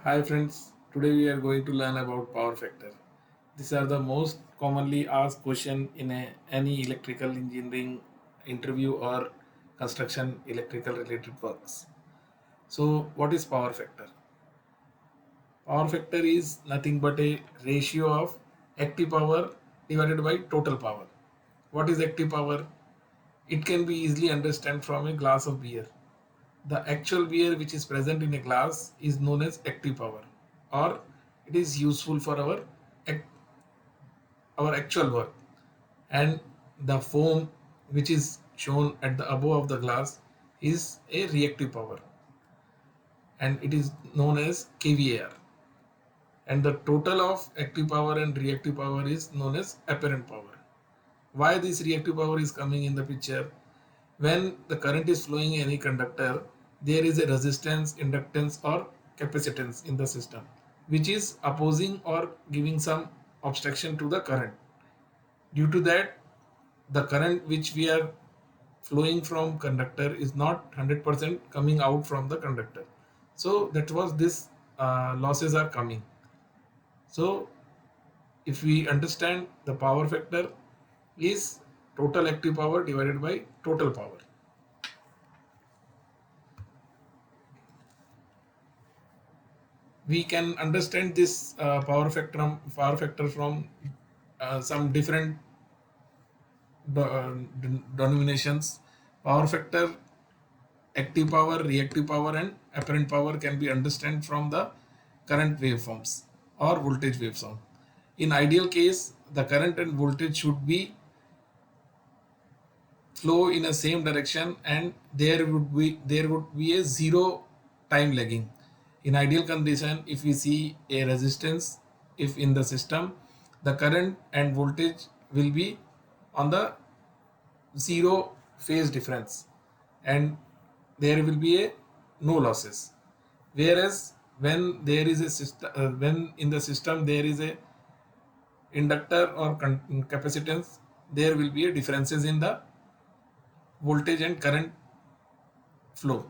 Hi friends, today we are going to learn about power factor. These are the most commonly asked question in any electrical engineering interview or construction electrical related works. So what is power factor? Power factor is nothing but a ratio of active power divided by total power. What is active power? It can be easily understood from a glass of beer. The actual beer which is present in a glass is known as active power, or it is useful for our actual work. And the foam which is shown at the above of the glass is a reactive power, and it is known as kVAR. And the total of active power and reactive power is known as apparent power. Why this reactive power is coming in the picture? When the current is flowing in any conductor, there is a resistance, inductance, or capacitance in the system, which is opposing or giving some obstruction to the current. Due to that, the current which we are flowing from conductor is not 100% coming out from the conductor. So that was this losses are coming. So if we understand, the power factor is total active power divided by total power. We can understand this power factor from some different denominations. Power factor, active power, reactive power, and apparent power can be understood from the current waveforms or voltage waveform. In ideal case, the current and voltage should be flow in a same direction, and there would be a zero time lagging. In ideal condition, if we see a resistance, if in the system, the current and voltage will be on the zero phase difference, and there will be a no losses. Whereas when there is a system, when in the system there is a inductor or capacitance, there will be a differences in the voltage and current flow.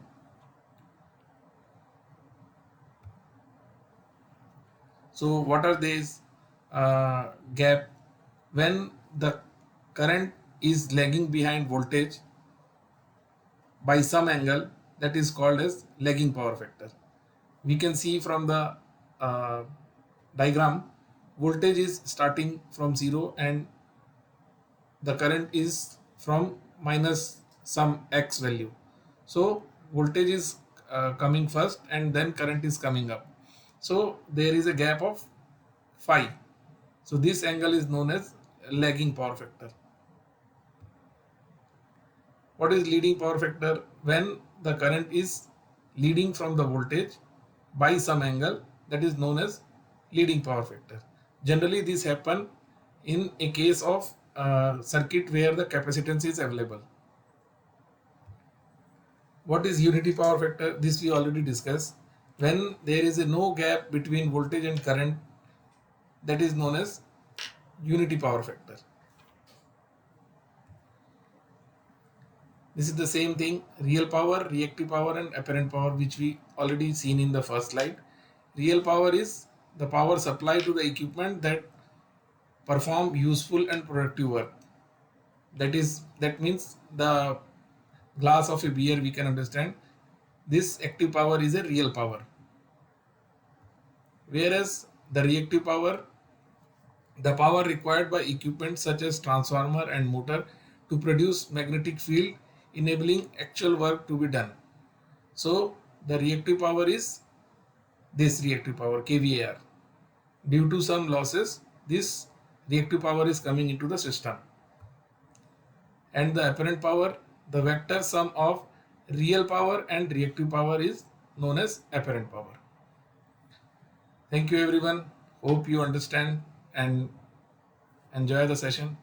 So what are these gap? When the current is lagging behind voltage by some angle, that is called as lagging power factor. We can see from the uh, diagram, voltage is starting from zero and the current is from minus some x value. So voltage is coming first and then current is coming up. So there is a gap of phi. So this angle is known as lagging power factor. What is leading power factor? When the current is leading from the voltage by some angle, that is known as leading power factor. Generally this happen in a case of circuit where the capacitance is available. What is unity power factor? This we already discussed. When there is a no gap between voltage and current, that is known as unity power factor. This is the same thing: real power, reactive power, and apparent power, which we already seen in the first slide. Real power is the power supply to the equipment that perform useful and productive work. That means the glass of a beer, we can understand this active power is a real power. Whereas the reactive power, the power required by equipment such as transformer and motor to produce magnetic field enabling actual work to be done. So the reactive power is this reactive power kVAR. Due to some losses, this reactive power is coming into the system. And the apparent power, the vector sum of real power and reactive power is known as apparent power. Thank you everyone. Hope you understand and enjoy the session.